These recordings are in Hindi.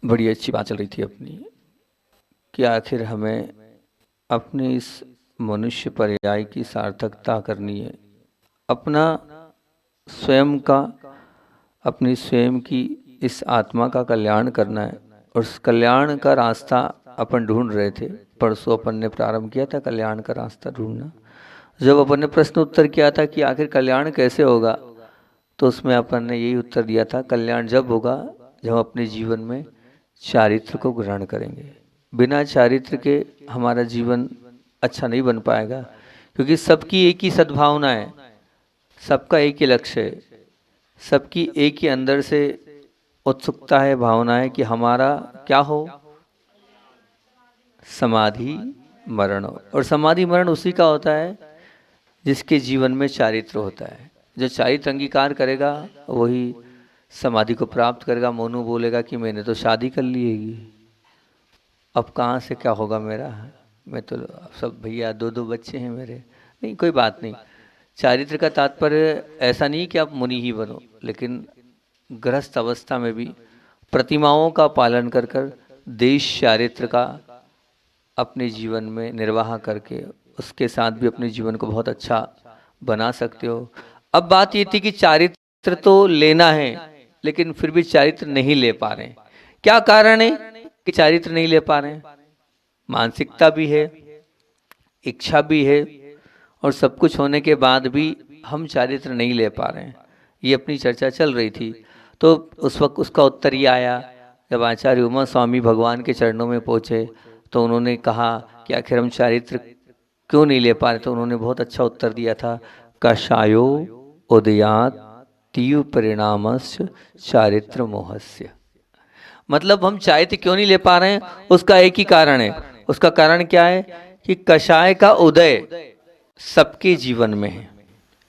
बड़ी अच्छी बात चल रही थी अपनी कि आखिर हमें अपने इस मनुष्य पर्याय की सार्थकता करनी है। अपना स्वयं का, अपनी स्वयं की इस आत्मा का कल्याण करना है और उस कल्याण का रास्ता अपन ढूंढ रहे थे। परसों अपन ने प्रारंभ किया था कल्याण का रास्ता ढूंढना। जब अपन ने प्रश्न उत्तर किया था कि आखिर कल्याण कैसे होगा, तो उसमें अपन ने यही उत्तर दिया था, कल्याण जब होगा जब हम अपने जीवन में चारित्र को ग्रहण करेंगे। बिना चारित्र के हमारा जीवन अच्छा नहीं बन पाएगा, क्योंकि सबकी एक ही सद्भावना है, सबका एक ही लक्ष्य है, सबकी एक ही अंदर से उत्सुकता है, भावना है कि हमारा क्या हो, समाधि मरण हो। और समाधि मरण उसी का होता है जिसके जीवन में चारित्र होता है। जो चारित्र अंगीकार करेगा वही समाधि को प्राप्त करेगा। मोनू बोलेगा कि मैंने तो शादी कर ली है, अब कहाँ से क्या होगा मेरा, मैं तो सब भैया दो दो बच्चे हैं मेरे। नहीं, कोई बात नहीं। चारित्र का तात्पर्य ऐसा नहीं कि आप मुनि ही बनो, लेकिन गृहस्थ अवस्था में भी प्रतिमाओं का पालन कर कर देश चारित्र का अपने जीवन में निर्वाह करके उसके साथ भी अपने जीवन को बहुत अच्छा बना सकते हो। अब बात ये थी कि चारित्र तो लेना है, लेकिन फिर भी चारित्र नहीं ले पा रहे हैं। क्या कारण है कि चारित्र नहीं ले पा रहे हैं? मानसिकता भी है, इच्छा भी है, और सब कुछ होने के बाद भी हम चारित्र नहीं ले पा रहे हैं। ये अपनी चर्चा चल रही थी। तो उस वक्त उसका उत्तर ये आया जब आचार्य उमा स्वामी भगवान के चरणों में पहुँचे, तो उन्होंने कहा कि आखिर हम चारित्र क्यों नहीं ले पा रहे। तो उन्होंने बहुत अच्छा उत्तर दिया था, कषायो उदयात तीव्र परिणामस्य चारित्र मोहस्य। मतलब हम चारित्र क्यों नहीं ले पा रहे हैं, उसका एक ही कारण है। उसका कारण क्या है कि कषाय का उदय सबके जीवन में है।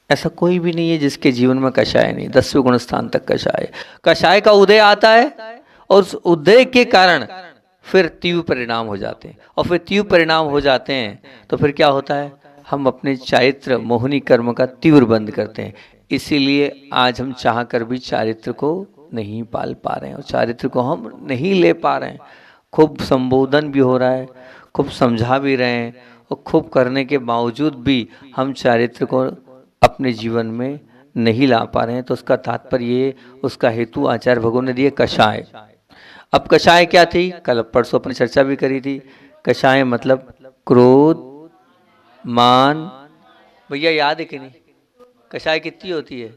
ऐसा कोई भी नहीं है जिसके जीवन में कषाय नहीं। 10वें गुण स्थान तक कषाय, कषाय का उदय आता है और उस उदय के कारण फिर तीव्र परिणाम हो जाते हैं। और फिर तीव्र परिणाम हो जाते हैं तो फिर क्या होता है, हम अपने चारित्र मोहिनी कर्म का तीव्र बंद करते हैं। इसीलिए आज हम चाह कर भी चारित्र को नहीं पाल पा रहे हैं और चारित्र को हम नहीं ले पा रहे हैं। खूब संबोधन भी हो रहा है, खूब समझा भी रहे हैं, और खूब करने के बावजूद भी हम चारित्र को अपने जीवन में नहीं ला पा रहे हैं। तो उसका तात्पर्य ये, उसका हेतु आचार्य भगवान ने दिए कषाय। अब कषाय क्या थी, कल परसों अपने चर्चा भी करी थी। कषाय मतलब क्रोध, मान। भैया याद है कि नहीं, कषाय कितनी होती है,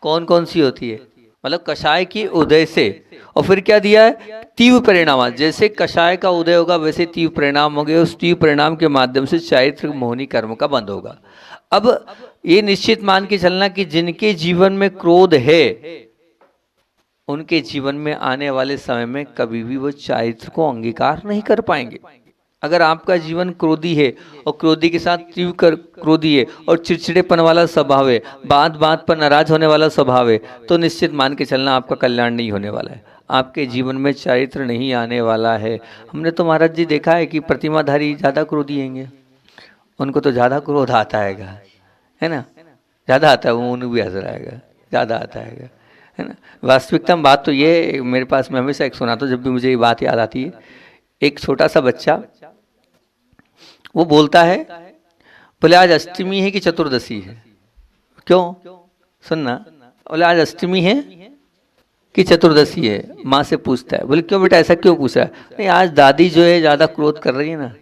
कौन कौन सी होती है? मतलब कषाय की उदय से, और फिर क्या दिया है, तीव्र परिणाम। जैसे कषाय का उदय होगा वैसे तीव्र परिणाम होंगे, उस तीव्र परिणाम के माध्यम से चारित्र मोहिनी कर्म का बंद होगा। अब ये निश्चित मान के चलना कि जिनके जीवन में क्रोध है, उनके जीवन में आने वाले समय में कभी भी वो चारित्र को अंगीकार नहीं कर पाएंगे। अगर आपका जीवन क्रोधी है और क्रोधी के साथ तीव्र क्रोधी है और चिड़चिड़ेपन वाला स्वभाव है, बात बात पर नाराज होने वाला स्वभाव है, तो निश्चित मान के चलना आपका कल्याण नहीं होने वाला है, आपके जीवन में चारित्र नहीं आने वाला है। हमने तो महाराज जी देखा है कि प्रतिमाधारी ज़्यादा क्रोधी हैंगे, उनको तो ज़्यादा क्रोध आता है ना, ज़्यादा आता है, वो उन्हें भी हंस आएगा, ज़्यादा आता है ना। वास्तविकता में बात तो ये, मेरे पास मैं हमेशा एक सुनाता हूँ जब भी मुझे ये बात याद आती है। एक छोटा सा बच्चा वो बोलता है, बोले आज अष्टमी है कि चतुर्दशी है? क्यों, सुनना। बोले आज अष्टमी है कि चतुर्दशी है? माँ से पूछता है। बोले क्यों बेटा, ऐसा क्यों पूछ रहा है? नहीं, आज दादी जो है ज्यादा क्रोध कर रही है ना।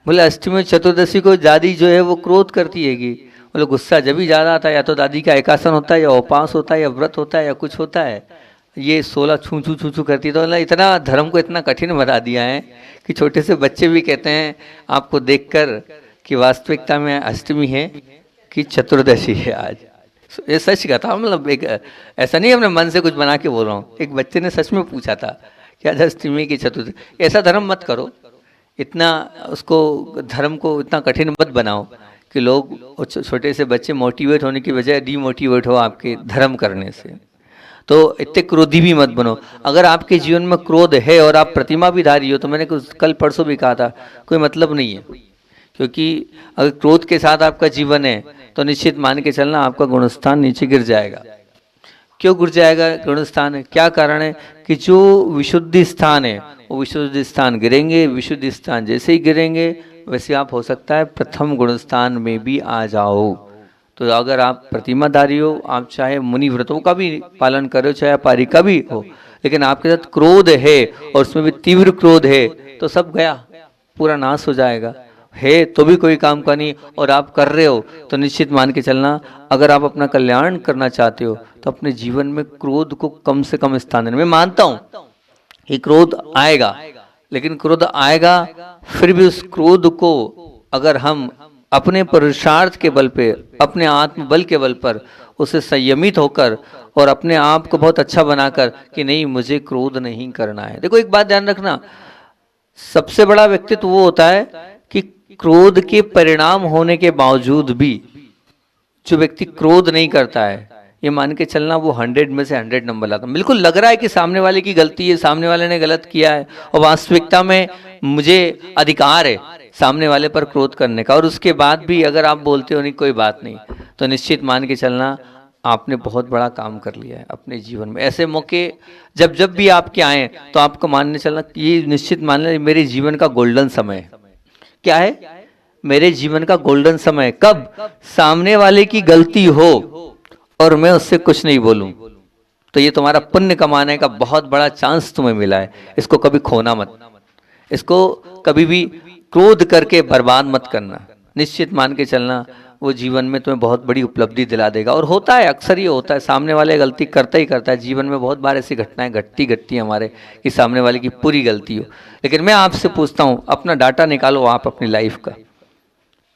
बोले अष्टमी चतुर्दशी को दादी जो है वो क्रोध करती है कि, बोले गुस्सा जब भी ज्यादा आता है, या तो दादी का एकासन होता है, या उपवास होता है, या व्रत होता है, या कुछ होता है। ये 16 छू छू छू छू करती है। तो इतना धर्म को इतना कठिन बना दिया है कि छोटे से बच्चे भी कहते हैं आपको देखकर कि वास्तविकता में अष्टमी है कि चतुर्दशी है आज। ये सच का था, मतलब एक ऐसा नहीं हमने मन से कुछ बना के बोल रहा हूँ। एक बच्चे ने सच में पूछा था कि आज अष्टमी की चतुर्दशी। ऐसा धर्म मत करो, इतना उसको धर्म को इतना कठिन मत बनाओ कि लोग छोटे से बच्चे मोटिवेट होने की बजाय डीमोटिवेट हो आपके धर्म करने से। तो इतने क्रोधी भी मत बनो। अगर आपके जीवन में क्रोध है और आप प्रतिमा भी धारी हो, तो मैंने कल परसों भी कहा था, कोई मतलब नहीं है। क्योंकि अगर क्रोध के साथ आपका जीवन है तो निश्चित मान के चलना आपका गुणस्थान नीचे गिर जाएगा। क्यों गिर जाएगा गुण स्थान है? क्या कारण है कि जो विशुद्धि स्थान है वो विशुद्धि स्थान गिरेंगे, विशुद्धि स्थान जैसे ही गिरेंगे वैसे आप हो सकता है प्रथम गुण स्थान में भी आ जाओ। तो अगर आप प्रतिमाधारी हो, आप चाहे मुनि व्रतों का भी पालन करो, चाहे पारी का भी हो, लेकिन आपके साथ क्रोध है और उसमें भी तीव्र क्रोध है तो सब गया, पूरा नाश हो जाएगा। है तो भी कोई काम का नहीं और आप कर रहे हो तो निश्चित मान के चलना, अगर आप अपना कल्याण करना चाहते हो तो अपने जीवन में क्रोध को कम से कम स्थान देना। मैं मानता हूं कि क्रोध आएगा, लेकिन क्रोध आएगा फिर भी उस क्रोध को अगर हम अपने पुरुषार्थ के बल पे, अपने आत्मबल के बल पर उसे संयमित होकर और अपने आप को बहुत अच्छा बनाकर कि नहीं मुझे क्रोध नहीं करना है। देखो एक बात ध्यान रखना, सबसे बड़ा व्यक्तित्व वो होता है कि क्रोध के परिणाम होने के बावजूद भी जो व्यक्ति क्रोध नहीं करता है, ये मान के चलना वो 100 में से 100 नंबर लाता। बिल्कुल लग रहा है कि सामने वाले की गलती है, सामने वाले ने गलत किया है और वास्तविकता में मुझे अधिकार है सामने वाले पर क्रोध करने का, और उसके बाद भी अगर आप बोलते हो नहीं कोई बात नहीं, तो निश्चित मान के चलना आपने बहुत बड़ा काम कर लिया है अपने जीवन में। ऐसे मौके जब जब भी आपके आए तो आपको मानने चलना ये निश्चित मान लें मेरे जीवन का गोल्डन समय है। क्या है? मेरे जीवन का गोल्डन समय। कब? सामने वाले की गलती हो और मैं उससे कुछ नहीं बोलूं, तो ये तुम्हारा पुण्य कमाने का बहुत बड़ा चांस तुम्हें मिला है, इसको कभी खोना मत, इसको कभी भी क्रोध करके बर्बाद मत करना। निश्चित मान के चलना वो जीवन में तुम्हें बहुत बड़ी उपलब्धि दिला देगा। और होता है, अक्सर ये होता है, सामने वाले गलती करता ही करता है। जीवन में बहुत बार ऐसी घटनाएं घटती हमारे कि सामने वाले की पूरी गलती हो। लेकिन मैं आपसे पूछता हूँ, अपना डाटा निकालो आप अपनी लाइफ का।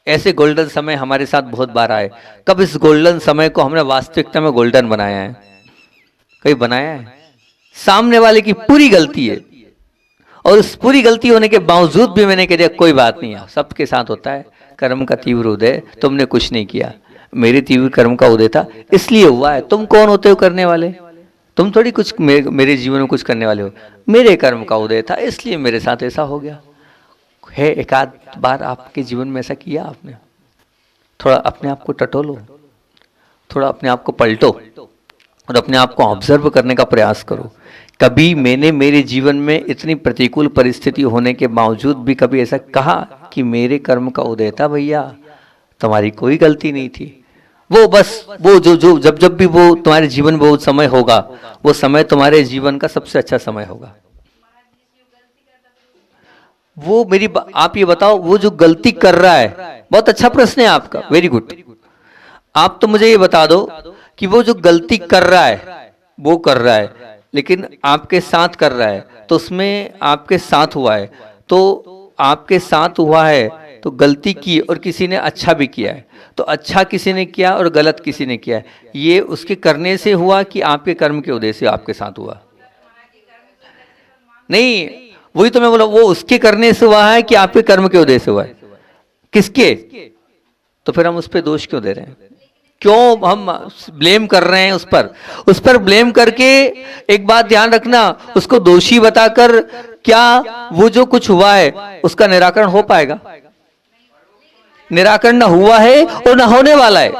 ऐसे गोल्डन समय हमारे साथ बहुत बार आए। कब इस गोल्डन समय को हमने वास्तविकता में गोल्डन बनाया है? कहीं बनाया है? सामने वाले की पूरी गलती है और उस पूरी गलती होने के बावजूद भी मैंने कह दिया कोई बात नहीं है, सबके साथ होता है, कर्म का तीव्र उदय, तुमने कुछ नहीं किया, मेरे तीव्र कर्म का उदय था इसलिए हुआ है। तुम कौन होते हो करने वाले? तुम थोड़ी कुछ मेरे जीवन में कुछ करने वाले हो, मेरे कर्म का उदय था इसलिए मेरे साथ ऐसा हो गया है। एक आध बार आपके जीवन में ऐसा किया आपने? थोड़ा अपने आप को टटोलो, थोड़ा अपने आप को पलटो और अपने आप को ऑब्जर्व करने का प्रयास करो। कभी मैंने मेरे जीवन में इतनी प्रतिकूल परिस्थिति होने के बावजूद भी कभी ऐसा कहा कि मेरे कर्म का उदय था भैया, तुम्हारी कोई गलती नहीं थी? वो बस वो जो जब भी वो तुम्हारे जीवन में वो समय होगा, वो समय तुम्हारे जीवन का सबसे अच्छा समय होगा। वो मेरी आप ये बताओ, वो जो गलती कर रहा है, बहुत अच्छा प्रश्न है आपका, वेरी गुड। आप तो मुझे ये बता दो कि वो जो गलती कर रहा है वो कर रहा है, लेकिन आपके साथ कर रहा है, तो उसमें आपके साथ हुआ है, तो आपके साथ हुआ है तो गलती की और किसी ने अच्छा भी किया है, तो अच्छा किसी ने किया और गलत किसी ने किया है, ये उसके करने से हुआ कि आपके कर्म के उदय से आपके साथ हुआ? नहीं, वही तो मैं बोला, वो उसके करने से हुआ है कि आपके कर्म के उदय से हुआ है? किसके? तो फिर हम उस पर दोष क्यों दे रहे हैं? क्यों हम ब्लेम कर रहे हैं उस पर ब्लेम करके? एक बात ध्यान रखना, उसको दोषी बताकर क्या वो जो कुछ हुआ है उसका निराकरण हो पाएगा? निराकरण ना हुआ है और ना होने वाला है।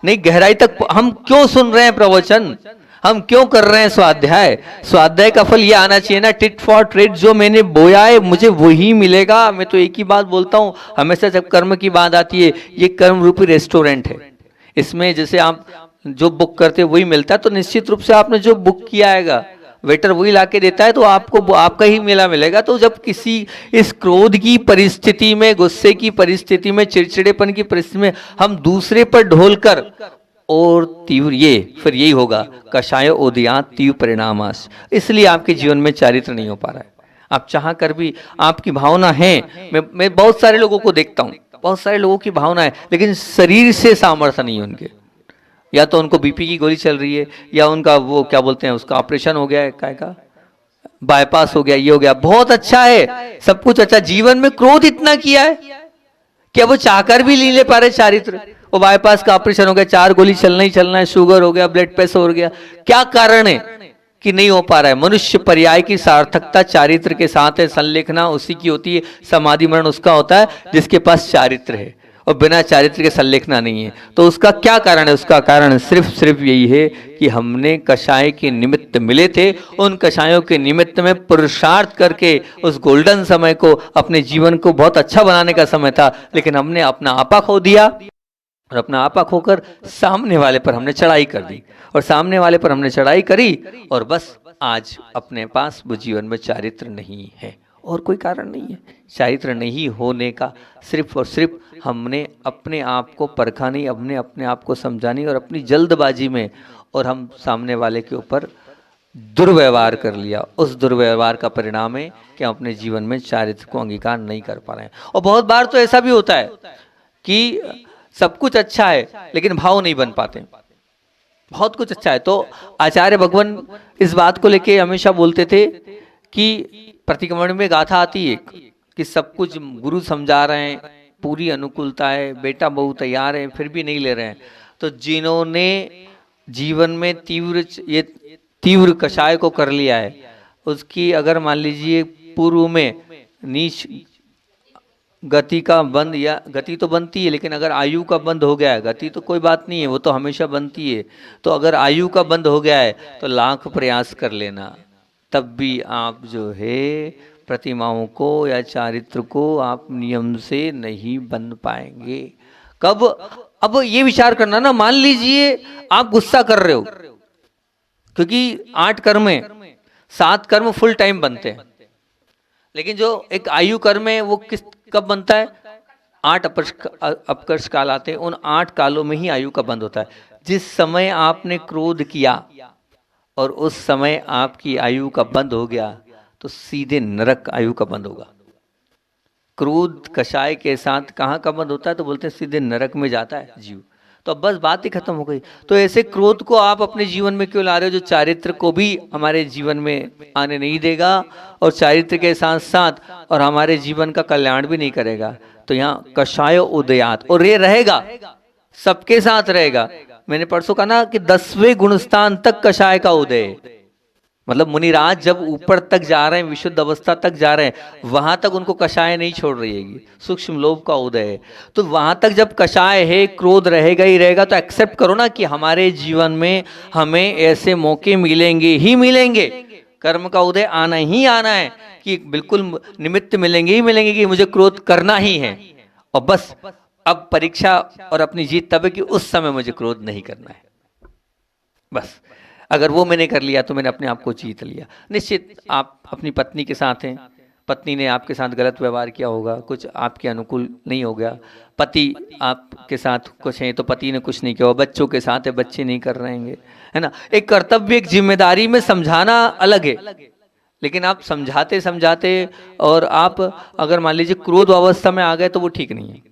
नहीं, गहराई तक हम क्यों सुन रहे हैं प्रवचन, हम क्यों कर रहे हैं स्वाध्याय? स्वाध्याय का फल ये आना चाहिए ना, टिट फॉर ट्रेट, जो मैंने बोया है मुझे वही मिलेगा। मैं तो एक ही बात बोलता हूं हमेशा जब कर्म की बात आती है, ये कर्म रूपी रेस्टोरेंट है, इसमें जैसे आप जो बुक करते हो वही मिलता है, तो निश्चित रूप से आपने जो बुक किया आएगा वेटर वही लाके देता है, तो आपको आपका ही मेला मिलेगा। तो जब किसी इस क्रोध की परिस्थिति में, गुस्से की परिस्थिति में, चिड़चिड़ेपन की परिस्थिति में हम दूसरे पर ढोलकर और तीव्र, ये फिर यही होगा कषाय उदयात तीव्र परिणामास। इसलिए आपके जीवन में चारित्र नहीं हो पा रहा है। आप चाह कर भी, आपकी भावना है, मैं बहुत सारे लोगों को देखता हूँ, बहुत सारे लोगों की भावना है लेकिन शरीर से सामर्थ्य नहीं है उनके। या तो उनको बीपी की गोली चल रही है, या उनका वो क्या बोलते हैं उसका ऑपरेशन हो गया है, काय का बाईपास हो गया, ये हो गया, बहुत अच्छा है, सब कुछ अच्छा, जीवन में क्रोध इतना किया है कि अब वो चाहकर भी नहीं ले पा रहे चारित्र। वो बाईपास का ऑपरेशन हो गया, 4 गोली चलना ही चलना है, शुगर हो गया, ब्लड प्रेशर हो गया, क्या कारण है कि नहीं हो पा रहा है? मनुष्य पर्याय की सार्थकता चारित्र के साथ है। संलेखना उसी की होती है, समाधि मरण उसका होता है जिसके पास चारित्र है। और बिना चारित्र के संलेखना नहीं है। तो उसका क्या कारण है? उसका कारण सिर्फ यही है कि हमने कषाय के निमित्त मिले थे, उन कषायों के निमित्त में पुरुषार्थ करके उस गोल्डन समय को, अपने जीवन को बहुत अच्छा बनाने का समय था, लेकिन हमने अपना आपा खो दिया और अपना आपा खोकर सामने वाले पर हमने चढ़ाई कर दी, और सामने वाले पर हमने चढ़ाई करी और बस आज अपने पास वो जीवन में चारित्र नहीं है, और कोई कारण नहीं है। चारित्र नहीं होने का सिर्फ और सिर्फ हमने अपने आप को परखा नहीं, हमने अपने आप को समझा नहीं, और अपनी जल्दबाजी में और हम सामने वाले के ऊपर दुर्व्यवहार कर लिया। उस दुर्व्यवहार का परिणाम है कि हम अपने जीवन में चारित्र को अंगीकार नहीं कर पा रहे हैं। और बहुत बार तो ऐसा भी होता है कि सब कुछ अच्छा है लेकिन भाव नहीं बन पाते। बहुत कुछ अच्छा है। तो आचार्य भगवान इस बात को लेके हमेशा बोलते थे कि प्रतिक्रमण में गाथा आती है कि सब कुछ गुरु समझा रहे हैं, पूरी अनुकूलता है, बेटा बहू तैयार है, फिर भी नहीं ले रहे हैं। तो जिन्होंने जीवन में तीव्र कषाय को कर लिया है, उसकी अगर मान लीजिए पूर्व में नीच गति का बंद, या गति तो बनती है लेकिन अगर आयु का बंद हो गया है, गति तो कोई बात नहीं है, वो तो हमेशा बनती है। तो अगर आयु का बंद हो गया है तो लाख प्रयास कर लेना, तब भी आप जो है प्रतिमाओं को या चारित्र को आप नियम से नहीं बन पाएंगे। कब? अब ये विचार करना ना, मान लीजिए आप गुस्सा कर रहे हो, क्योंकि 8 कर्म है, 7 कर्म फुल टाइम बनते हैं, लेकिन जो एक आयु कर्म है वो कब बनता है? 8 अपकर्ष काल आते हैं, उन 8 कालों में ही आयु का बंद होता है। जिस समय आपने क्रोध किया और उस समय आपकी आयु का बंद हो गया तो सीधे नरक आयु का बंद होगा। क्रोध कषाय के साथ कहाँ का बंद होता है? तो बोलते हैं सीधे नरक में जाता है जीव। तो अब बस बात ही खत्म हो गई। तो ऐसे क्रोध को आप अपने जीवन में क्यों ला रहे हो, जो चारित्र को भी हमारे जीवन में आने नहीं देगा और चारित्र के साथ साथ और हमारे जीवन का कल्याण भी नहीं करेगा। तो यहाँ कषाय उदयात, और ये रहेगा, सबके साथ रहेगा। मैंने परसों कहा ना कि 10वें गुणस्थान तक कषाय का उदय, मतलब मुनिराज जब ऊपर तक जा रहे हैं, विशुद्ध अवस्था तक जा रहे हैं, वहां तक उनको कषाय नहीं छोड़ रही है, सूक्ष्म लोभ का उदय है। तो वहां तक जब कषाय है, क्रोध रहेगा ही रहेगा, तो एक्सेप्ट करो ना कि हमारे जीवन में हमें ऐसे मौके मिलेंगे ही मिलेंगे, कर्म का उदय आना ही आना है, कि बिल्कुल निमित्त मिलेंगे ही मिलेंगे कि मुझे क्रोध करना ही है। और बस अब परीक्षा और अपनी जीत तब है कि उस समय मुझे क्रोध नहीं करना है। बस अगर वो मैंने कर लिया तो मैंने अपने आप को जीत लिया। निश्चित आप अपनी पत्नी के साथ हैं, पत्नी ने आपके साथ गलत व्यवहार किया होगा, कुछ आपके अनुकूल नहीं हो गया, पति आपके साथ कुछ है तो पति ने कुछ नहीं किया, बच्चों के साथ है, बच्चे नहीं कर रहे हैं, है ना। एक कर्तव्य, एक जिम्मेदारी में समझाना अलग है, लेकिन आप समझाते समझाते और आप अगर मान लीजिए क्रोध अवस्था में आ गए तो वो ठीक नहीं है।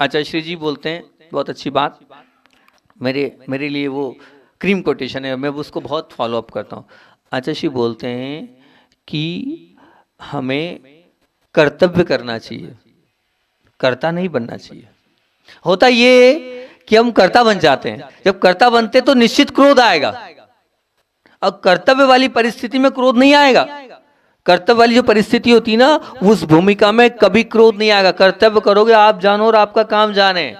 आचार्य श्री जी बोलते हैं, बहुत अच्छी बात, मेरे लिए वो क्रीम कोटेशन है, मैं उसको बहुत फॉलो अप करता हूँ। आचार्य श्री बोलते हैं कि हमें कर्तव्य करना चाहिए, कर्ता नहीं बनना चाहिए। होता ये कि हम कर्ता बन जाते हैं, जब कर्ता बनते तो निश्चित क्रोध आएगा। अब कर्तव्य वाली परिस्थिति में क्रोध नहीं आएगा। कर्तव्य वाली जो परिस्थिति होती है ना, उस भूमिका में कभी क्रोध नहीं आएगा। कर्तव्य करोगे आप जानो और आपका काम जाने।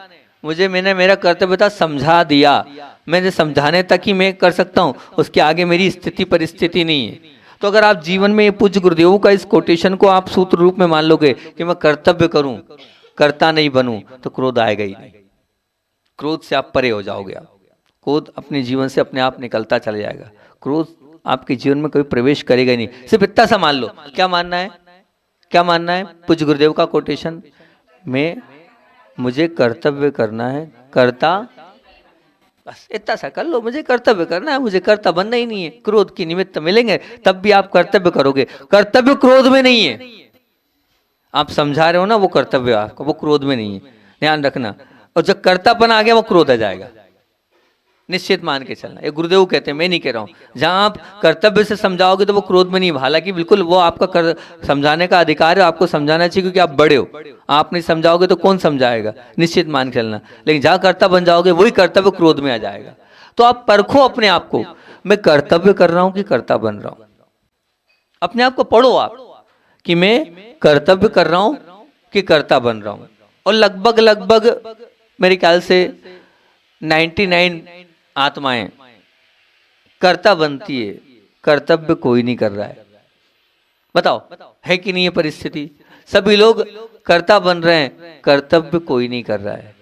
मैंने मेरा कर्तव्य था, समझा दिया, मैंने समझाने तक ही मैं कर सकता हूँ, उसके आगे मेरी स्थिति परिस्थिति नहीं है। तो अगर आप जीवन में पूज्य गुरुदेव का इस कोटेशन को आप सूत्र रूप में मान लोगे कि मैं कर्तव्य करूं, कर्ता नहीं बनूं, तो क्रोध आएगा ही नहीं। क्रोध से आप परे हो जाओगे। क्रोध अपने जीवन से अपने आप निकलता चला जाएगा। क्रोध आपके जीवन में कभी प्रवेश करेगा ही नहीं। सिर्फ इतना सा मान लो। क्या मानना है? क्या मानना है? पूज्य गुरुदेव का कोटेशन में मुझे कर्तव्य करना है, कर्ता, बस इतना सा कर लो, मुझे कर्तव्य करना है, मुझे कर्ता बनना ही नहीं है। क्रोध की निमित्त मिलेंगे तब भी आप कर्तव्य करोगे। कर्तव्य क्रोध में नहीं है, आप समझा रहे हो ना, वो कर्तव्य आपका, वो क्रोध में नहीं है, ध्यान रखना। और जब कर्तापन आ गया वो क्रोध आ जाएगा, निश्चित मान के चलना। ये गुरुदेव कहते हैं, मैं नहीं कह रहा हूँ। जहां आप कर्तव्य से समझाओगे तो वो क्रोध में नहीं, हालांकि बिल्कुल वो आपका समझाने का अधिकार है, आपको समझाना चाहिए क्योंकि आप बड़े हो। आप नहीं समझाओगे तो कौन समझाएगा, निश्चित मान के चलना। लेकिन जहां कर्ता बन जाओगे वही कर्तव्य क्रोध में आ जाएगा। तो आप परखो अपने आप को, मैं कर्तव्य कर रहा हूं कि कर्ता बन रहा हूं। अपने आप को पढ़ो आप कि मैं कर्तव्य कर रहा हूं कि कर्ता बन रहा हूं। और लगभग लगभग मेरे ख्याल से 99 आत्माएं कर्ता बनती है, कर्तव्य कोई नहीं कर रहा है। बताओ है कि नहीं ये परिस्थिति? सभी लोग कर्ता बन रहे हैं, कर्तव्य कोई नहीं कर रहा है।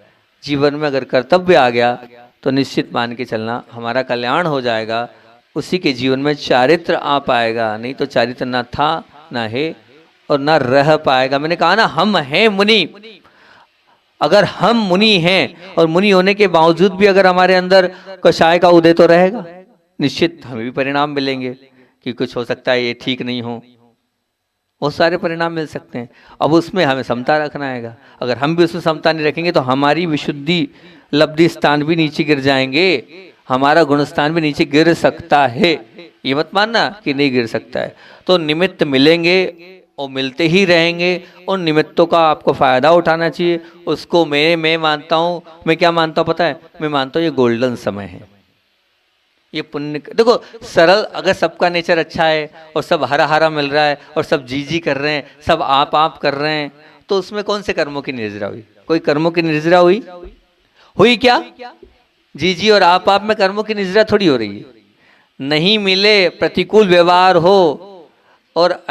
जीवन में अगर कर्तव्य आ गया तो निश्चित मान के चलना हमारा कल्याण हो जाएगा, उसी के जीवन में चारित्र आ पाएगा। नहीं तो चारित्र ना था ना है और ना रह पाएगा। मैंने कहा ना, हम हैं मुनि। अगर हम मुनि हैं और मुनि होने के बावजूद भी अगर हमारे अंदर कषाय का उदय तो रहेगा, निश्चित हमें भी परिणाम मिलेंगे कि कुछ हो सकता है ये ठीक नहीं हो, बहुत सारे परिणाम मिल सकते हैं। अब उसमें हमें समता रखना आएगा। अगर हम भी उसमें समता नहीं रखेंगे तो हमारी विशुद्धि लब्धि स्थान भी नीचे गिर जाएंगे, हमारा गुण स्थान भी नीचे गिर सकता है। ये मत मानना कि नहीं गिर सकता है। तो निमित्त मिलेंगे और मिलते ही रहेंगे। उन निमित्तों का आपको फायदा उठाना चाहिए। उसको मैं मानता हूँ, मैं क्या मानता हूँ पता है? मैं मानता हूँ ये गोल्डन समय है, ये पुण्य। देखो सरल, अगर सबका नेचर अच्छा है और सब हरा हरा मिल रहा है और सब जी कर रहे हैं, सब आप कर रहे हैं, तो उसमें कौन से कर्मों की निर्जरा हुई? कोई कर्मों की निर्जरा हुई क्या? जी और आप में कर्मों की निर्जरा थोड़ी हो रही है। नहीं मिले, प्रतिकूल व्यवहार हो और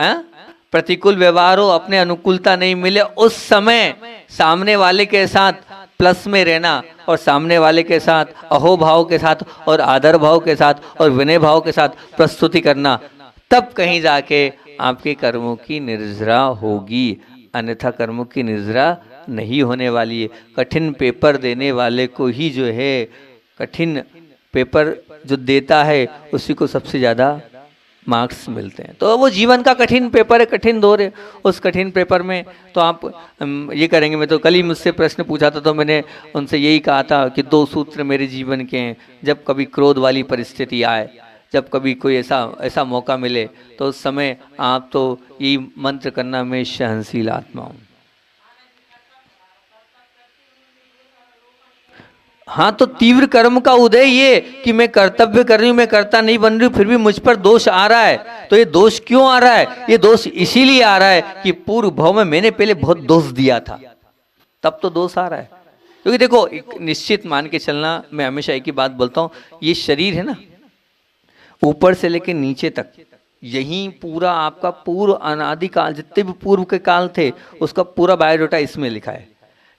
प्रतिकूल व्यवहार हो, अपने अनुकूलता नहीं मिले, उस समय सामने वाले के साथ प्लस में रहना और सामने वाले के साथ अहोभाव के साथ और आदर भाव के साथ और विनय भाव के साथ प्रस्तुति करना, तब कहीं जाके आपके कर्मों की निर्जरा होगी। अन्यथा कर्मों की निर्जरा नहीं होने वाली है। कठिन पेपर देने वाले को ही जो है, कठिन पेपर जो देता है उसी को सबसे ज़्यादा मार्क्स मिलते हैं। तो वो जीवन का कठिन पेपर है, कठिन दौर है। उस कठिन पेपर में तो आप ये करेंगे। मैं तो कल ही मुझसे प्रश्न पूछा था, तो मैंने उनसे यही कहा था कि 2 सूत्र मेरे जीवन के हैं। जब कभी क्रोध वाली परिस्थिति आए, जब कभी कोई ऐसा मौका मिले, तो उस समय आप तो यही मंत्र करना, मैं सहनशील आत्मा हूँ। हाँ, तो तीव्र कर्म का उदय ये कि मैं कर्तव्य कर रही हूँ, मैं कर्ता नहीं बन रही हूँ, फिर भी मुझ पर दोष आ रहा है। तो ये दोष क्यों आ रहा है? ये दोष इसीलिए आ रहा है कि पूर्व भाव में मैंने पहले बहुत दोष दिया था, तब तो दोष आ रहा है। क्योंकि देखो, एक निश्चित मान के चलना, मैं हमेशा एक ही बात बोलता हूँ, ये शरीर है ना, ऊपर से लेकर नीचे तक, यही पूरा आपका पूर्व अनादिकाल, जितने भी पूर्व के काल थे, उसका पूरा बायोडाटा इसमें लिखा है।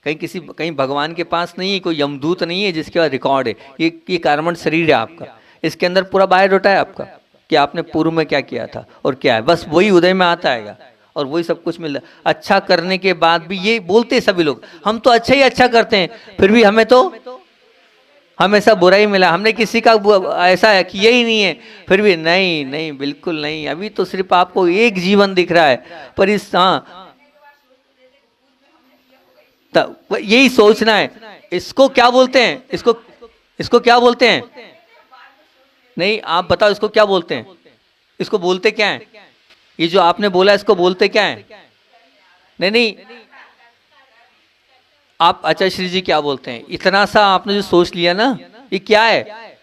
कहीं भगवान के पास नहीं है, कोई यमदूत नहीं है जिसके पास रिकॉर्ड है। ये कार्बन शरीर है आपका, इसके अंदर पूरा बायोडाटा है आपका कि आपने पूर्व में क्या किया था और क्या है। बस वही उदय में आता है और वही सब कुछ मिल रहा है। अच्छा करने के बाद भी ये बोलते सभी लोग, हम तो अच्छा ही अच्छा करते हैं, फिर भी हमें तो हमेशा बुरा ही मिला, हमने किसी का ऐसा किया ही नहीं है। फिर भी नहीं, बिल्कुल नहीं। अभी तो सिर्फ आपको एक जीवन दिख रहा है, पर इस यही सोचना है। इसको क्या बोलते हैं? इसको क्या बोलते हैं? नहीं, आप बताओ इसको क्या बोलते हैं? इसको बोलते क्या है? ये जो आपने बोला इसको बोलते क्या है? नहीं, आप अच्छा श्री जी क्या बोलते हैं? इतना सा आपने जो सोच लिया ना, ये क्या है?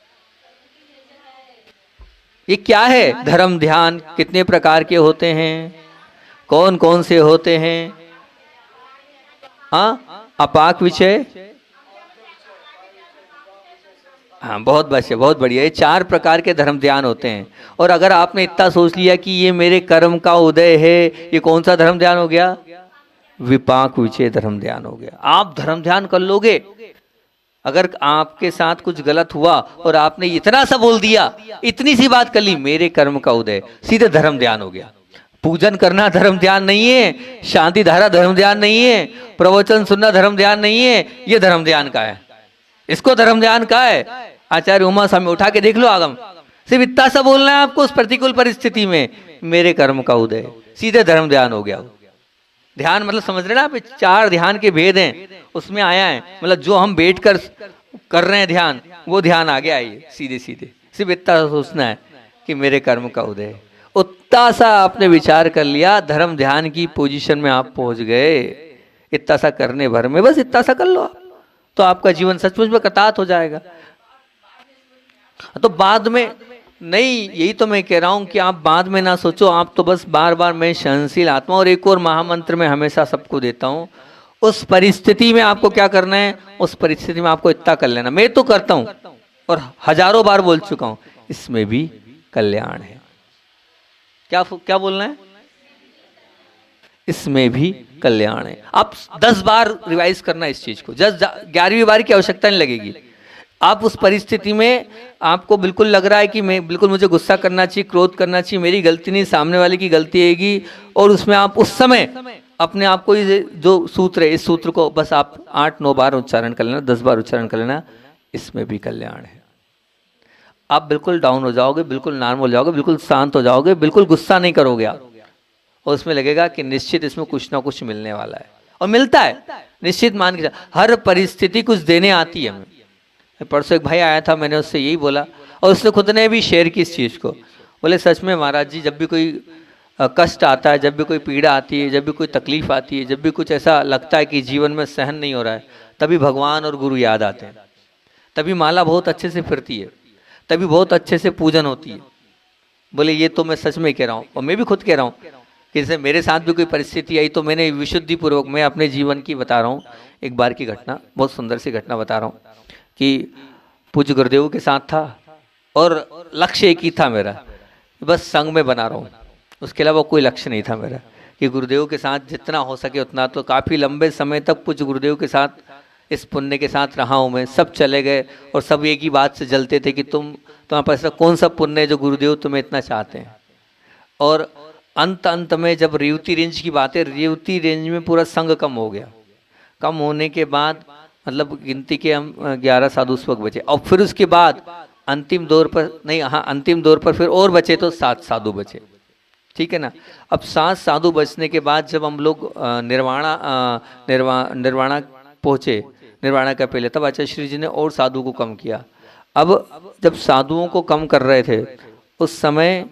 ये क्या है? धर्म ध्यान कितने प्रकार के होते हैं? कौन कौन से होते हैं? हाँ, अपाक विषय, हाँ, बहुत बढ़िया। ये 4 प्रकार के धर्म ध्यान होते हैं। और अगर आपने इतना सोच लिया कि ये मेरे कर्म का उदय है, ये कौन सा धर्म ध्यान हो गया? विपाक विषय धर्म ध्यान हो गया। आप धर्म ध्यान कर लोगे, अगर आपके साथ कुछ गलत हुआ और आपने इतना सा बोल दिया, इतनी सी बात कर ली, मेरे कर्म का उदय, सीधे धर्म ध्यान हो गया। पूजन करना धर्म ध्यान नहीं है, शांति धारा धर्म ध्यान नहीं है, प्रवचन सुनना धर्म ध्यान नहीं है। ये धर्म ध्यान का है, इसको धर्म ध्यान का है। आचार्य उमा स्वामी उठा के देख लो आगम, सिर्फ इतना सा बोलना है आपको उस प्रतिकूल परिस्थिति में, मेरे कर्म का उदय, सीधे धर्म ध्यान हो गया। ध्यान मतलब समझ रहे ना आप, 4 ध्यान के भेद हैं, उसमें आया है। मतलब जो हम बैठ कर रहे हैं ध्यान, वो ध्यान आगे आई सीधे सिर्फ इतना सोचना है कि मेरे कर्म का उदय। उतना सा आपने विचार कर लिया, धर्म ध्यान की पोजीशन में आप पहुंच गए। इतना सा करने भर में, बस इतना सा कर लो आप, तो आपका जीवन सचमुच में कृतार्थ हो जाएगा। तो बाद में नहीं, यही तो मैं कह रहा हूं कि आप बाद में ना सोचो, आप तो बस बार बार मैं सहनशील आत्मा, और एक और महामंत्र मैं हमेशा सबको देता हूं, उस परिस्थिति में आपको क्या करना है, उस परिस्थिति में आपको इतना कर लेना, मैं तो करता हूं और हजारों बार बोल चुका हूं, इसमें भी कल्याण है। क्या क्या बोलना है, इसमें भी कल्याण है। आप 10 बार रिवाइज करना इस चीज को, 11वीं बार की आवश्यकता नहीं लगेगी। आप उस परिस्थिति में आपको बिल्कुल लग रहा है कि मैं बिल्कुल मुझे गुस्सा करना चाहिए, क्रोध करना चाहिए, मेरी गलती नहीं सामने वाले की गलती आएगी, और उसमें आप उस समय अपने आप को ये जो सूत्र है, इस सूत्र को बस आप 8-9 बार उच्चारण कर लेना, 10 बार उच्चारण कर लेना, इसमें भी कल्याण है। आप बिल्कुल डाउन हो जाओगे, बिल्कुल नॉर्मल हो जाओगे, बिल्कुल शांत हो जाओगे, बिल्कुल गुस्सा नहीं करोगे आप, और उसमें लगेगा कि निश्चित इसमें कुछ ना कुछ मिलने वाला है, और मिलता है निश्चित। मान के हर परिस्थिति कुछ देने आती है हमें। परसों एक भाई आया था, मैंने उससे यही बोला, और उसने खुद ने भी शेयर की इस चीज़ को। बोले सच में महाराज जी, जब भी कोई कष्ट आता है, जब भी कोई पीड़ा आती है, जब भी कोई तकलीफ आती है, जब भी कुछ ऐसा लगता है कि जीवन में सहन नहीं हो रहा है, तभी भगवान और गुरु याद आते हैं, तभी माला बहुत अच्छे से फिरती है, तभी बहुत अच्छे से पूजन होती है। बोले ये तो मैं सच में कह रहा हूँ, और मैं भी खुद कह रहा हूँ कि जैसे मेरे साथ भी कोई परिस्थिति आई तो मैंने विशुद्धि पूर्वक, मैं अपने जीवन की बता रहा हूँ, एक बार की घटना, बहुत सुंदर सी घटना बता रहा हूँ कि पूज्य गुरुदेव के साथ था, और लक्ष्य एक ही था मेरा, बस संग में बना रहा हूँ, उसके अलावा कोई लक्ष्य नहीं था मेरा, कि गुरुदेव के साथ जितना हो सके उतना। तो काफ़ी लंबे समय तक पूज्य गुरुदेव के साथ, इस पुण्य के साथ रहा हूँ मैं। सब चले गए और सब एक ही बात से जलते थे कि तुम्हारे पास ऐसा कौन सा पुण्य है जो गुरुदेव तुम्हें इतना चाहते हैं। और अंत में जब रेवती रेंज की बात है, रेवती रेंज में पूरा संग कम हो गया। कम होने के बाद मतलब गिनती के हम 11 साधु उस वक्त बचे, और फिर उसके बाद अंतिम दौर पर नहीं, हाँ अंतिम दौर पर फिर और बचे तो 7 साधु बचे, ठीक है ना। अब 7 साधु बचने के बाद जब हम लोग निर्वाणा पहुँचे, निर्वाणा का पहले, तब आचार्य श्री जी ने और साधु को कम किया। अब जब साधुओं को कम कर रहे थे उस समय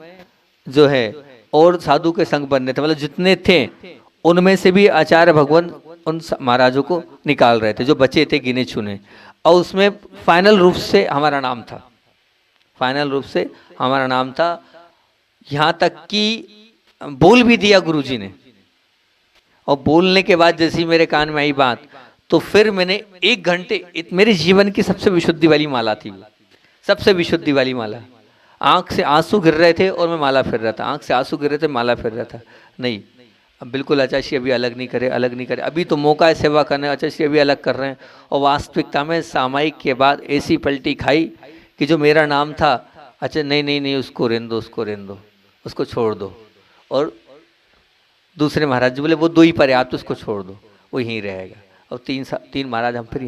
जो है और साधु के संग बनने थे, मतलब जितने थे उनमें से भी आचार्य भगवान उन महाराजों को निकाल रहे थे जो बचे थे गिने चुने, और उसमें फाइनल रूप से हमारा नाम था, फाइनल रूप से हमारा नाम था। यहाँ तक कि बोल भी दिया गुरुजी ने, और बोलने के बाद जैसी मेरे कान में आई बात, तो फिर मैंने 1 घंटे, मेरे जीवन की सबसे विशुद्धि वाली माला थी वो, सबसे विशुद्धि वाली माला। आंख से आंसू गिर रहे थे और मैं माला फिर रहा था, आंख से आंसू गिर रहे थे, माला फिर रहा था। नहीं, अब बिल्कुल आचार्य श्री अभी अलग नहीं करे, अलग नहीं करे, अभी तो मौका है सेवा करने, आचार्य श्री अभी अलग कर रहे हैं। और वास्तविकता में सामायिक के बाद ऐसी पलटी खाई कि जो मेरा नाम था, अच्छा नहीं नहीं नहीं, उसको रहने दो, उसको रहने दो, उसको छोड़ दो। और दूसरे महाराज जी बोले वो 2 ही पर्याप्त, उसको छोड़ दो, वो यहीं रहेगा। और 3 महाराज हम फिर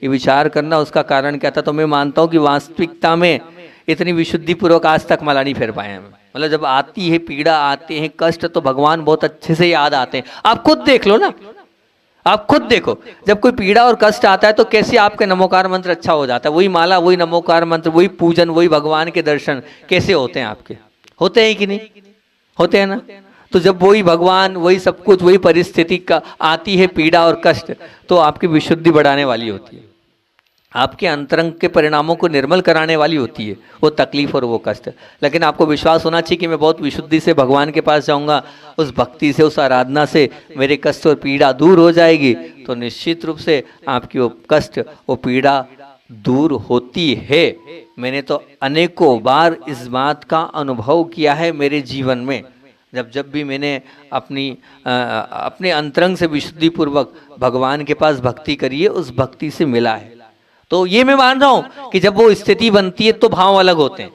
ये विचार करना उसका कारण क्या था। तो मैं मानता हूँ कि वास्तविकता में इतनी विशुद्धि पूर्वक आज तक माला नहीं फेर पाए हैं। मतलब जब आती है पीड़ा, आते हैं कष्ट, तो भगवान बहुत अच्छे से याद आते हैं। आप खुद देख लो ना, आप खुद देखो, जब कोई पीड़ा और कष्ट आता है तो कैसे आपके नमोकार मंत्र अच्छा हो जाता है। वही माला, वही नमोकार मंत्र, वही पूजन, वही भगवान के दर्शन कैसे होते हैं आपके, होते हैं कि नहीं होते हैं ना। तो जब वही भगवान, वही सब कुछ, वही परिस्थिति का आती है पीड़ा और कष्ट, तो आपकी विशुद्धि बढ़ाने वाली होती है, आपके अंतरंग के परिणामों को निर्मल कराने वाली होती है वो तकलीफ और वो कष्ट। लेकिन आपको विश्वास होना चाहिए कि मैं बहुत विशुद्धि से भगवान के पास जाऊंगा, उस भक्ति से, उस आराधना से मेरे कष्ट और पीड़ा दूर हो जाएगी, तो निश्चित रूप से आपकी वो कष्ट, वो पीड़ा दूर होती है। मैंने तो अनेकों बार इस बात का अनुभव किया है मेरे जीवन में। जब भी मैंने अपने अंतरंग से विशुद्धि पूर्वक भगवान के पास भक्ति करी है, उस भक्ति से मिला है। तो ये मैं मान रहा हूं कि जब वो स्थिति बनती है तो भाव अलग होते हैं,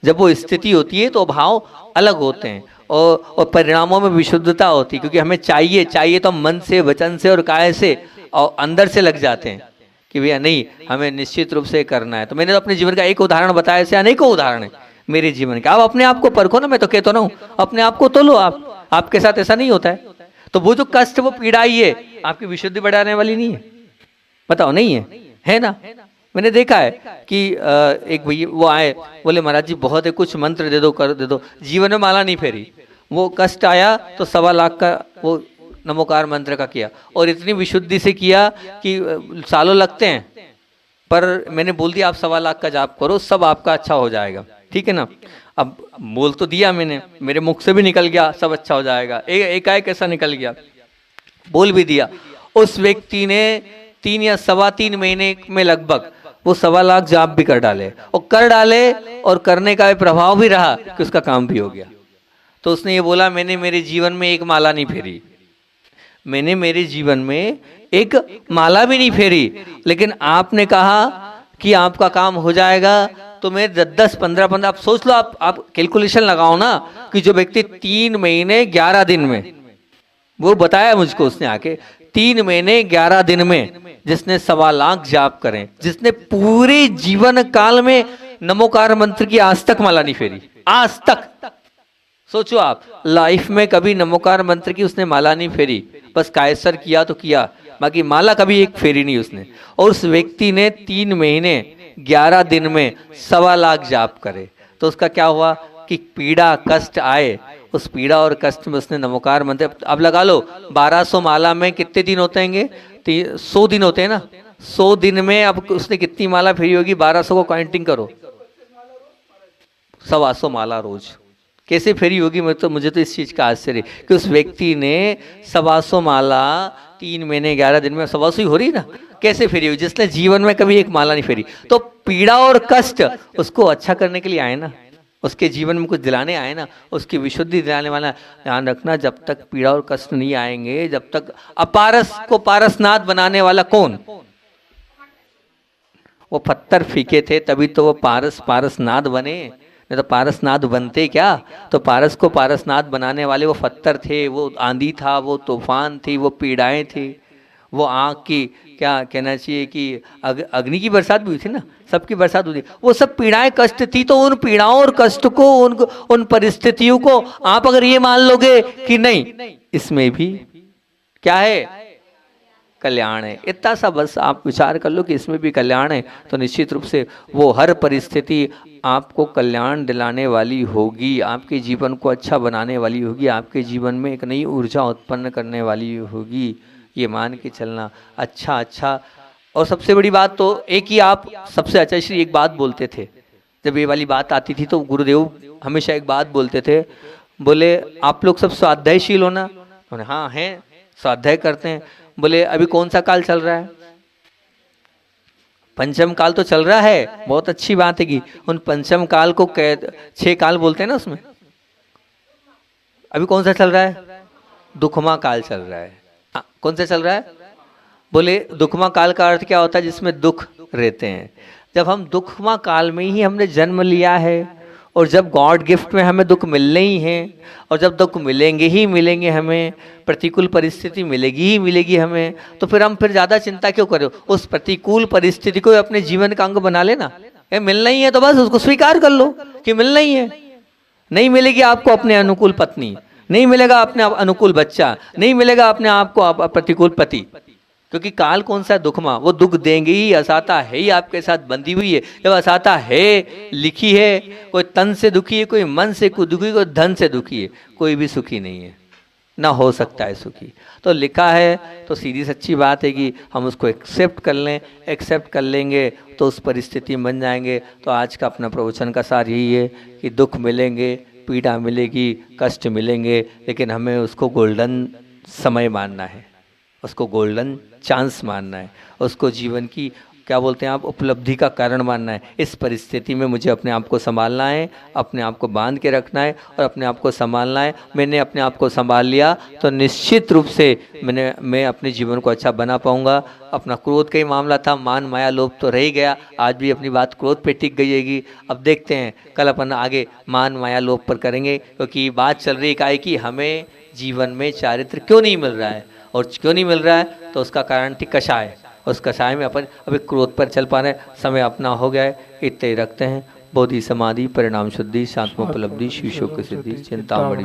जब वो स्थिति होती है तो भाव अलग होते हैं, और परिणामों में विशुद्धता होती है। क्योंकि हमें चाहिए तो हम मन से, वचन से और काया से और अंदर से लग जाते हैं कि भैया नहीं, हमें निश्चित रूप से करना है। तो मैंने तो अपने जीवन का एक उदाहरण बताया, ऐसे अनेकों उदाहरण है मेरे जीवन के। आप अपने आप को परखो ना, मैं तो कहता ना हूँ, अपने आप को तो लो। आपके साथ ऐसा नहीं होता है। तो वो जो कष्ट, वो पीड़ा ही है, आपकी विशुद्धि बढ़ाने वाली नहीं है। बताओ, नहीं है ना। मैंने देखा है कि एक भैया वो आए, बोले महाराज जी बहुत है, कुछ मंत्र दे दो, कर दे दो। जीवन में माला नहीं फेरी, वो कष्ट आया तो 1.25 लाख का वो नमोकार मंत्र का किया, और इतनी विशुद्धि से किया कि सालों लगते हैं। पर मैंने बोल दिया आप 1.25 लाख का जाप करो, सब आपका अच्छा हो जाएगा, ठीक है ना। अब बोल तो दिया मैंने, मेरे मुख से भी निकल गया सब अच्छा हो जाएगा, एकाएक ऐसा निकल गया। बोल भी दिया। उस व्यक्ति ने 3 या सवा 3 महीने में लगभग वो 1.25 लाख जाप भी कर डाले, और करने का प्रभाव भी रहा कि उसका काम भी हो गया। तो उसने ये बोला, मैंने मेरे जीवन में एक माला नहीं फेरी, मैंने मेरे जीवन में एक माला भी नहीं फेरी, लेकिन आपने कहा कि आपका काम हो जाएगा, तो मैं 10 15 आप सोच लो, आप कैलकुलेशन लगाओ ना कि जो व्यक्ति 3 महीने 11 दिन में, वो बताया मुझको उसने आके, 3 महीने 11 दिन में जिसने 1.25 लाख जाप करें, जिसने पूरे जीवन काल में नमोकार मंत्र की आज तक माला नहीं फेरी, आज तक। सोचो आप, लाइफ में कभी नमोकार मंत्र की उसने माला नहीं फेरी, बस कायसर किया तो किया, बाकी माला कभी एक फेरी नहीं उसने। और उस व्यक्ति ने 3 महीने 11 दिन में 1.25 लाख जाप करे, तो उसका क्या हुआ कि पीड़ा कष्ट आए, उस पीड़ा और कष्ट में उसने नमोकार मंत्र, अब लगा लो 1200 माला में कितने दिन होते हैं? 100 दिन होते हैं ना, 100 दिन में अब उसने कितनी माला फेरी होगी? 1200 को काउंटिंग करो, 125 माला रोज कैसे फेरी होगी? मुझे तो इस चीज का आश्चर्य कि उस व्यक्ति ने 125 माला 3 महीने 11 दिन में 125 ही हो रही ना, कैसे फेरी हुई? जिसने जीवन में कभी एक माला नहीं फेरी। तो पीड़ा और कष्ट उसको अच्छा करने के लिए आए ना, उसके जीवन में कुछ दिलाने आए ना, उसकी विशुद्धि दिलाने वाला। ध्यान रखना, जब तक पीड़ा और कष्ट नहीं आएंगे, जब तक अपारस को पारसनाथ बनाने वाला कौन? वो पत्थर फीके थे तभी तो वो पारसनाथ बने, नहीं तो पारसनाथ बनते क्या? तो पारस को पारसनाथ बनाने वाले वो पत्थर थे, वो आंधी था, वो तूफान थी, वो पीड़ाएं थी, वो आग की, क्या कहना चाहिए कि अग्नि की बरसात भी हुई थी ना, सबकी बरसात हुई थी, वो सब पीड़ाएं कष्ट थी। तो उन पीड़ाओं और कष्ट को, उन परिस्थितियों को आप अगर ये मान लोगे कि नहीं, इसमें भी क्या है? कल्याण है, इतना सा बस आप विचार कर लो कि इसमें भी कल्याण है, तो निश्चित रूप से वो हर परिस्थिति आपको कल्याण दिलाने वाली होगी, आपके जीवन को अच्छा बनाने वाली होगी, आपके जीवन में एक नई ऊर्जा उत्पन्न करने वाली होगी, ये मान के चलना। अच्छा। और सबसे बड़ी बात तो एक ही, आप सबसे अच्छा श्री एक बात बोलते थे, जब ये वाली बात आती थी तो गुरुदेव हमेशा एक बात बोलते थे, बोले आप लोग सब स्वाध्यायशील हो ना? हाँ हैं, स्वाध्याय करते हैं। बोले अभी कौन सा काल चल रहा है? पंचम काल तो चल रहा है, बहुत अच्छी बात है कि उन पंचम काल को 6 काल बोलते हैं ना, उसमें अभी कौन सा चल रहा है? दुखमा काल चल रहा है। कौन सा चल रहा है? बोले दुखमा काल का अर्थ क्या होता है? जिसमें दुख रहते हैं। जब हम दुखमा काल में ही हमने जन्म लिया है, और जब गॉड गिफ्ट में हमें दुख मिलने ही हैं, और जब दुख मिलेंगे हमें, प्रतिकूल परिस्थिति मिलेगी हमें, तो फिर हम ज़्यादा चिंता क्यों करें? उस प्रतिकूल परिस्थिति को अपने जीवन का अंग बना लेना। ये मिलना ही है तो बस उसको स्वीकार कर लो कि मिलना ही है। नहीं मिलेगी आपको अपने अनुकूल पत्नी, नहीं मिलेगा अपने अनुकूल बच्चा, नहीं मिलेगा अपने आप को प्रतिकूल पति, क्योंकि काल कौन सा है? दुखमा, वो दुख देंगे ही, असाता है ही आपके साथ बंधी हुई है। जब असाता है लिखी है, कोई तन से दुखी है, कोई मन से दुखी, कोई धन से दुखी है, कोई भी सुखी नहीं है, ना हो सकता है सुखी। तो लिखा है तो सीधी सच्ची बात है कि हम उसको एक्सेप्ट कर लें, एक्सेप्ट कर लेंगे तो उस परिस्थिति में बन जाएंगे। तो आज का अपना प्रवचन का सार यही है कि दुख मिलेंगे, पीड़ा मिलेगी, कष्ट मिलेंगे, लेकिन हमें उसको गोल्डन समय मानना है, उसको गोल्डन चांस मानना है, उसको जीवन की क्या बोलते हैं आप, उपलब्धि का कारण मानना है। इस परिस्थिति में मुझे अपने आप को संभालना है, अपने आप को बांध के रखना है और अपने आप को संभालना है। मैंने अपने आप को संभाल लिया तो निश्चित रूप से मैं अपने जीवन को अच्छा बना पाऊंगा। अपना क्रोध का ही मामला था, मान माया लोभ तो रह ही गया, आज भी अपनी बात क्रोध पे टिक गईगी। अब देखते हैं कल अपन आगे मान माया लोभ पर करेंगे, क्योंकि बात चल रही है कि हमें जीवन में चारित्र क्यों नहीं मिल रहा है, और क्यों नहीं मिल रहा है तो उसका कारण थी कषाय। उस कषाय में अपन अभी क्रोध पर चल पा रहे हैं, समय अपना हो गया है, इतने ही रखते हैं। बोधि समाधि परिणाम शुद्धि शांतमोपलब्धि शिशु की सिद्धि चिंतामणि।